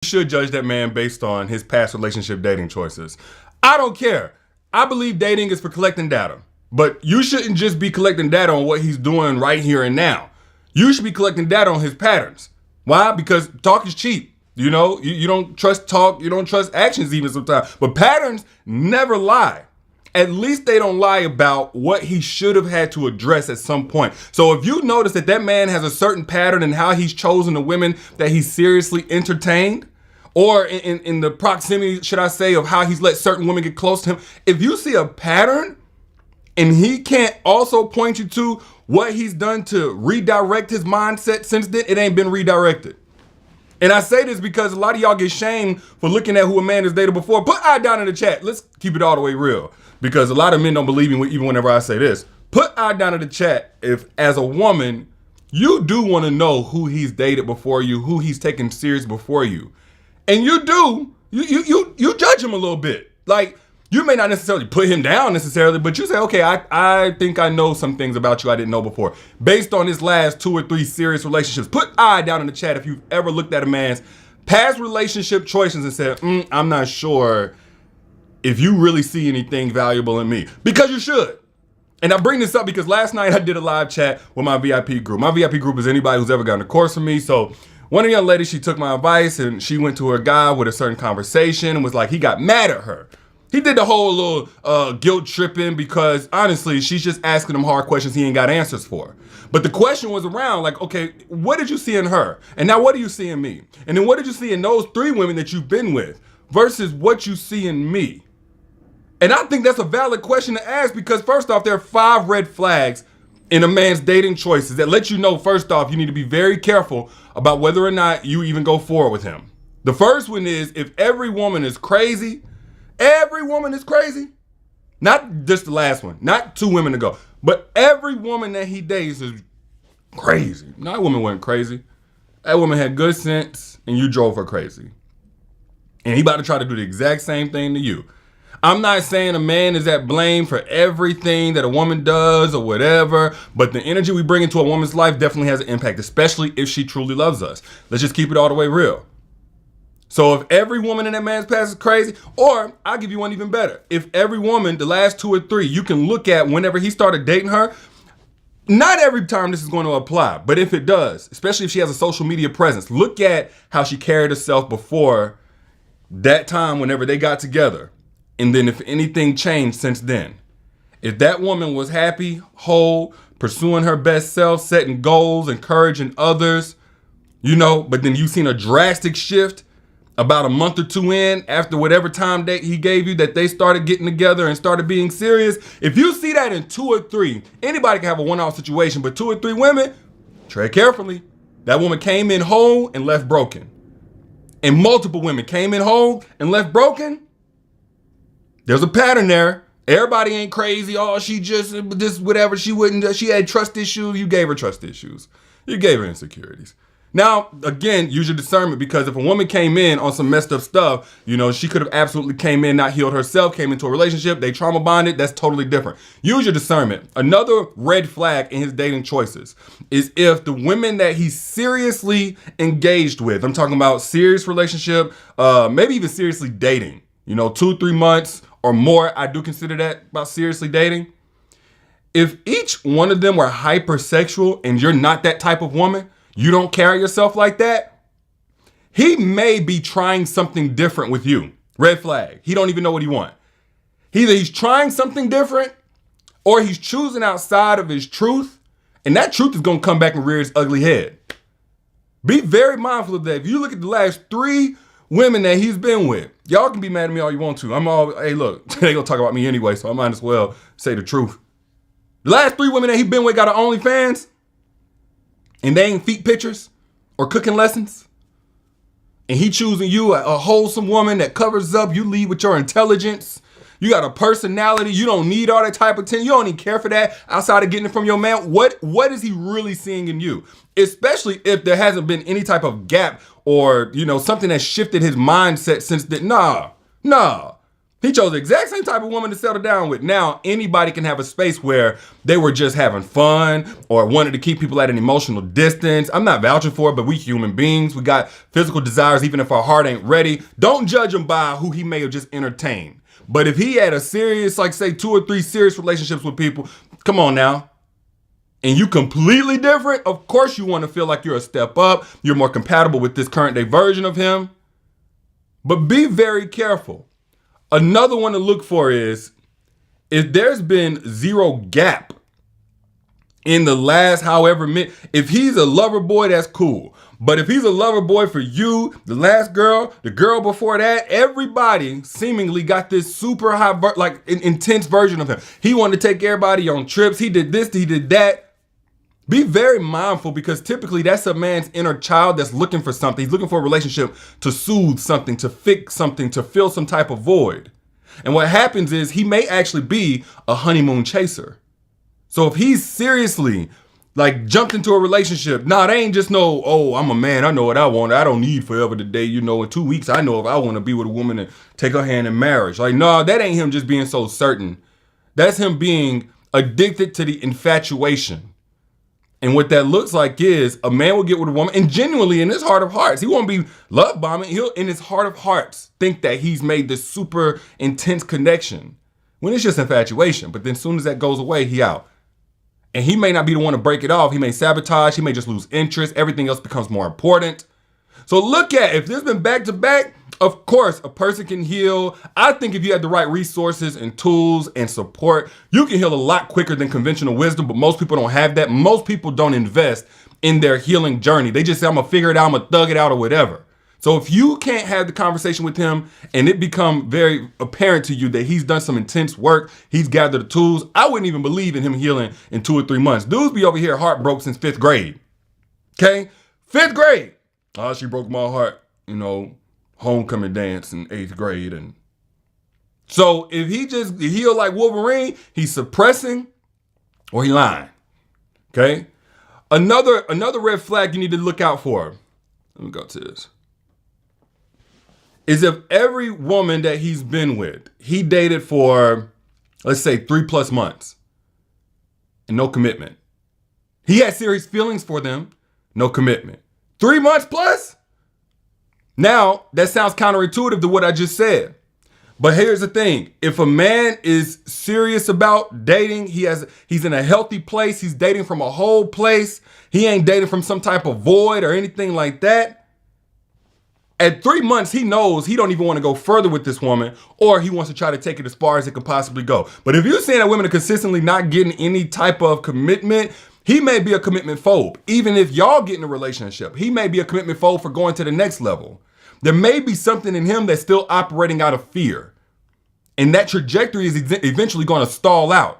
should judge that man based on his past relationship dating choices. I don't care. I believe dating is for collecting data. But you shouldn't just be collecting data on what he's doing right here and now. You should be collecting data on his patterns. Why? Because talk is cheap. You know, you don't trust talk, you don't trust actions even sometimes. But patterns never lie. At least they don't lie about what he should have had to address at some point. So if you notice that that man has a certain pattern in how he's chosen the women that he's seriously entertained, or in the proximity, should I say, of how he's let certain women get close to him, if you see a pattern and he can't also point you to what he's done to redirect his mindset since then, it ain't been redirected. And I say this because a lot of y'all get shamed for looking at who a man has dated before. Put I down in the chat. Let's keep it all the way real. Because a lot of men don't believe me even whenever I say this. Put I down in the chat if, as a woman, you do want to know who he's dated before you, who he's taken serious before you. And you do, you judge him a little bit. Like, you may not necessarily put him down necessarily, but you say, okay, I think I know some things about you I didn't know before. Based on his last 2 or 3 serious relationships. Put I down in the chat if you've ever looked at a man's past relationship choices and said, I'm not sure if you really see anything valuable in me. Because you should. And I bring this up because last night I did a live chat with my VIP group. My VIP group is anybody who's ever gotten a course from me. So one of the young ladies, she took my advice and she went to her guy with a certain conversation and was like, he got mad at her. He did the whole little guilt tripping because honestly, she's just asking him hard questions he ain't got answers for. But the question was around like, okay, what did you see in her? And now what do you see in me? And then what did you see in those 3 women that you've been with versus what you see in me? And I think that's a valid question to ask because first off, there are 5 red flags in a man's dating choices that let you know, first off, you need to be very careful about whether or not you even go forward with him. The first one is if every woman is crazy, not just the last one, not 2 women ago, but every woman that he dates is crazy. No, that woman wasn't crazy. That woman had good sense and you drove her crazy. And he about to try to do the exact same thing to you. I'm not saying a man is at blame for everything that a woman does or whatever, but the energy we bring into a woman's life definitely has an impact, especially if she truly loves us. Let's just keep it all the way real. So if every woman in that man's past is crazy, or I'll give you one even better. If every woman, the last 2 or 3, you can look at whenever he started dating her, not every time this is going to apply, but if it does, especially if she has a social media presence, look at how she carried herself before that time whenever they got together. And then if anything changed since then. If that woman was happy, whole, pursuing her best self, setting goals, encouraging others, but then you've seen a drastic shift about a month or 2 in after whatever time date he gave you that they started getting together and started being serious. If you see that in 2 or 3, anybody can have a one-off situation, but 2 or 3 women, tread carefully. That woman came in whole and left broken. And multiple women came in whole and left broken. There's a pattern there. Everybody ain't crazy. Oh, she just this whatever. She wouldn't. She had trust issues. You gave her trust issues. You gave her insecurities. Now, again, use your discernment because if a woman came in on some messed up stuff, she could have absolutely came in, not healed herself, came into a relationship, they trauma bonded. That's totally different. Use your discernment. Another red flag in his dating choices is if the women that he's seriously engaged with, I'm talking about serious relationship, maybe even seriously dating, 2, 3 months or more, I do consider that about seriously dating. If each one of them were hypersexual and you're not that type of woman, you don't carry yourself like that, he may be trying something different with you. Red flag. He don't even know what he wants. Either he's trying something different or he's choosing outside of his truth, and that truth is going to come back and rear its ugly head. Be very mindful of that. If you look at the last 3 women that he's been with, y'all can be mad at me all you want to. Hey, look, they gonna talk about me anyway, so I might as well say the truth. The last 3 women that he been with got an OnlyFans, and they ain't feet pictures or cooking lessons. And he choosing you, a wholesome woman that covers up. You lead with your intelligence. You got a personality. You don't need all that type of attention. You don't even care for that outside of getting it from your man. What is he really seeing in you? Especially if there hasn't been any type of gap or, something that shifted his mindset since then. Nah. He chose the exact same type of woman to settle down with. Now, anybody can have a space where they were just having fun or wanted to keep people at an emotional distance. I'm not vouching for it, but we human beings. We got physical desires, even if our heart ain't ready. Don't judge him by who he may have just entertained. But if he had a serious, like say 2 or 3 serious relationships with people, come on now. And you completely different, of course you want to feel like you're a step up. You're more compatible with this current day version of him. But be very careful. Another one to look for is if there's been zero gap in the last however many. If he's a lover boy, that's cool. But if he's a lover boy for you, the last girl, the girl before that, everybody seemingly got this super high, intense version of him. He wanted to take everybody on trips. He did this, he did that. Be very mindful because typically that's a man's inner child that's looking for something. He's looking for a relationship to soothe something, to fix something, to fill some type of void. And what happens is he may actually be a honeymoon chaser. So if he's seriously jumped into a relationship, they ain't just no, oh, I'm a man, I know what I want. I don't need forever today. In 2 weeks, I know if I want to be with a woman and take her hand in marriage. That ain't him just being so certain. That's him being addicted to the infatuation. And what that looks like is a man will get with a woman and genuinely in his heart of hearts, he won't be love bombing. He'll in his heart of hearts think that he's made this super intense connection when it's just infatuation. But then as soon as that goes away, he out. And he may not be the one to break it off. He may sabotage. He may just lose interest. Everything else becomes more important. So look at if there's been back to back, of course, a person can heal. I think if you have the right resources and tools and support, you can heal a lot quicker than conventional wisdom, but most people don't have that. Most people don't invest in their healing journey. They just say, I'm gonna figure it out, I'm gonna thug it out or whatever. So if you can't have the conversation with him and it become very apparent to you that he's done some intense work, he's gathered the tools, I wouldn't even believe in him healing in 2 or 3 months. Dudes be over here heartbroken since 5th grade. Okay? 5th grade. Oh, she broke my heart, homecoming dance in 8th grade. And so if he just heal like Wolverine, he's suppressing or he lying. Okay? Another red flag you need to look out for. Let me go to this. Is if every woman that he's been with, he dated for, let's say 3+ months and no commitment. He had serious feelings for them, no commitment. 3 months plus? Now, that sounds counterintuitive to what I just said. But here's the thing. If a man is serious about dating, he's in a healthy place, he's dating from a whole place, he ain't dating from some type of void or anything like that. At 3 months, he knows he don't even want to go further with this woman, or he wants to try to take it as far as it could possibly go. But if you're saying that women are consistently not getting any type of commitment, he may be a commitment phobe. Even if y'all get in a relationship, he may be a commitment phobe for going to the next level. There may be something in him that's still operating out of fear. And that trajectory is eventually going to stall out.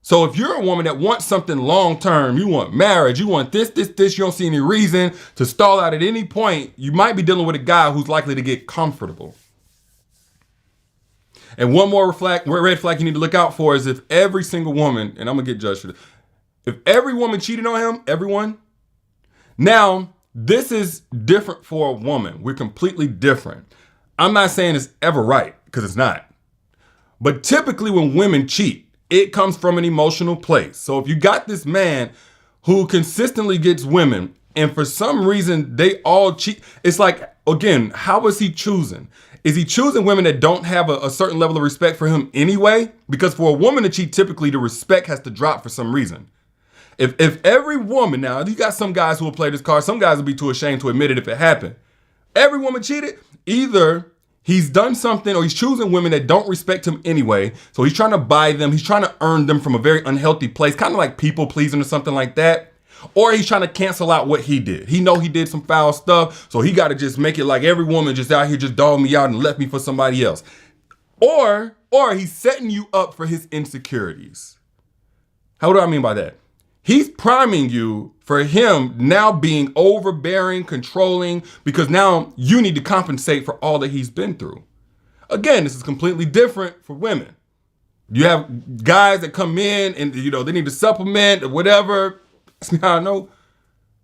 So if you're a woman that wants something long-term, you want marriage, you want this, you don't see any reason to stall out at any point, you might be dealing with a guy who's likely to get comfortable. And one more red flag you need to look out for is if every single woman, and I'm going to get judged for this, if every woman cheated on him, everyone, now this is different for a woman. We're completely different. I'm not saying it's ever right, because it's not. But typically when women cheat, it comes from an emotional place. So if you got this man who consistently gets women and for some reason they all cheat, it's like, again, how is he choosing? Is he choosing women that don't have a certain level of respect for him anyway? Because for a woman to cheat, typically the respect has to drop for some reason. If every woman, now you got some guys who will play this card, some guys will be too ashamed to admit it if it happened. Every woman cheated, either he's done something or he's choosing women that don't respect him anyway. So he's trying to buy them. He's trying to earn them from a very unhealthy place, kind of like people pleasing or something like that. Or he's trying to cancel out what he did. He know he did some foul stuff, so he got to just make it like every woman just out here just dogged me out and left me for somebody else. Or he's setting you up for his insecurities. How do I mean by that? He's priming you for him now being overbearing, controlling, because now you need to compensate for all that he's been through. Again, this is completely different for women. You have guys that come in and, they need to supplement or whatever. That's how I know.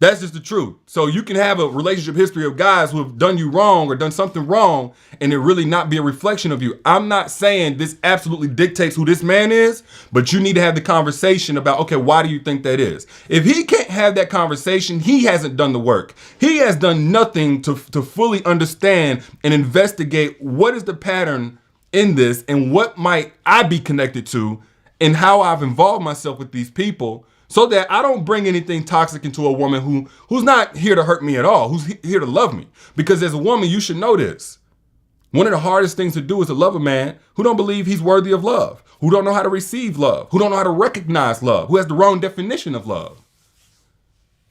That's just the truth. So you can have a relationship history of guys who have done you wrong or done something wrong and it really not be a reflection of you. I'm not saying this absolutely dictates who this man is, but you need to have the conversation about, okay, why do you think that is? If he can't have that conversation, he hasn't done the work. He has done nothing to fully understand and investigate what is the pattern in this and what might I be connected to and how I've involved myself with these people, so that I don't bring anything toxic into a woman who's not here to hurt me at all, who's here to love me. Because as a woman, you should know this. One of the hardest things to do is to love a man who don't believe he's worthy of love, who don't know how to receive love, who don't know how to recognize love, who has the wrong definition of love.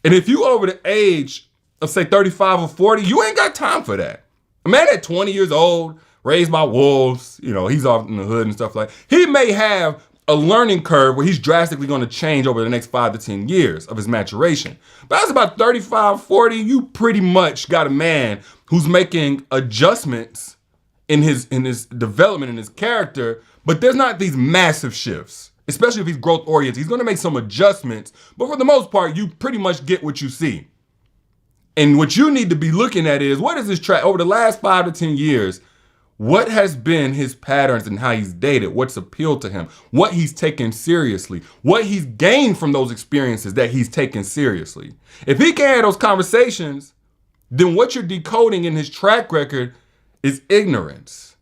And if you over the age of, say, 35 or 40, you ain't got time for that. A man at 20 years old, raised by wolves, he's off in the hood and stuff like that. He may have a learning curve where he's drastically going to change over the next 5 to 10 years of his maturation. But as about 35, 40, you pretty much got a man who's making adjustments in his development, in his character, but there's not these massive shifts, especially if he's growth oriented. He's going to make some adjustments, but for the most part, you pretty much get what you see. And what you need to be looking at is, what is this track over the last 5 to 10 years? What has been his patterns and how he's dated? What's appealed to him? What he's taken seriously? What he's gained from those experiences that he's taken seriously? If he can't have those conversations, then what you're decoding in his track record is ignorance.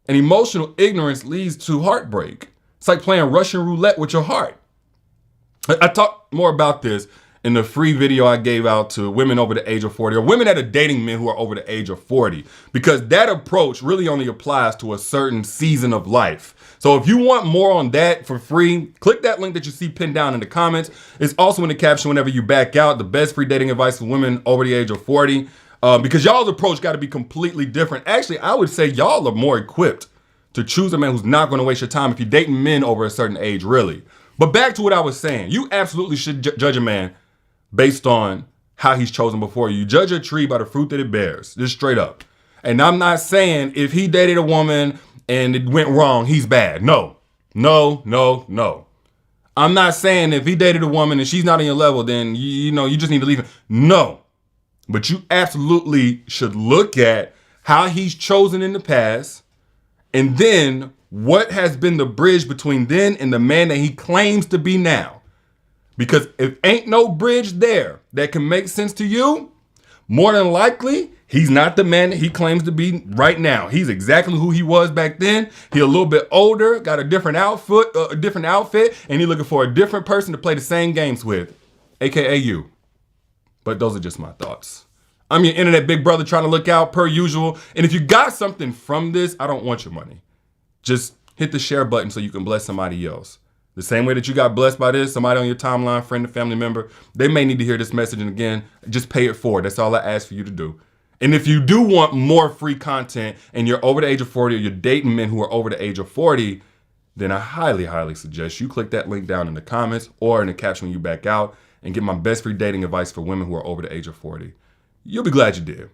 And emotional ignorance leads to heartbreak. It's like playing Russian roulette with your heart. I talk more about this in the free video I gave out to women over the age of 40, or women that are dating men who are over the age of 40, because that approach really only applies to a certain season of life. So if you want more on that for free, click that link that you see pinned down in the comments. It's also in the caption whenever you back out, the best free dating advice for women over the age of 40, because y'all's approach got to be completely different. Actually, I would say y'all are more equipped to choose a man who's not going to waste your time if you're dating men over a certain age, really. But back to what I was saying, you absolutely should judge a man based on how he's chosen before you. Judge a tree by the fruit that it bears, just straight up. And I'm not saying if he dated a woman and it went wrong, he's bad. No. I'm not saying if he dated a woman and she's not on your level, then you just need to leave him. No. But you absolutely should look at how he's chosen in the past, and then what has been the bridge between then and the man that he claims to be now. Because if ain't no bridge there that can make sense to you, more than likely, he's not the man that he claims to be right now. He's exactly who he was back then. He a little bit older, got a different outfit, and he's looking for a different person to play the same games with, aka you. But those are just my thoughts. I'm your internet big brother trying to look out per usual. And if you got something from this, I don't want your money. Just hit the share button so you can bless somebody else. The same way that you got blessed by this, somebody on your timeline, friend or family member, they may need to hear this message. And again, just pay it forward. That's all I ask for you to do. And if you do want more free content and you're over the age of 40 or you're dating men who are over the age of 40, then I highly, highly suggest you click that link down in the comments or in the caption when you back out and get my best free dating advice for women who are over the age of 40. You'll be glad you did.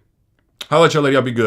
Holla at your lady. I'll be good.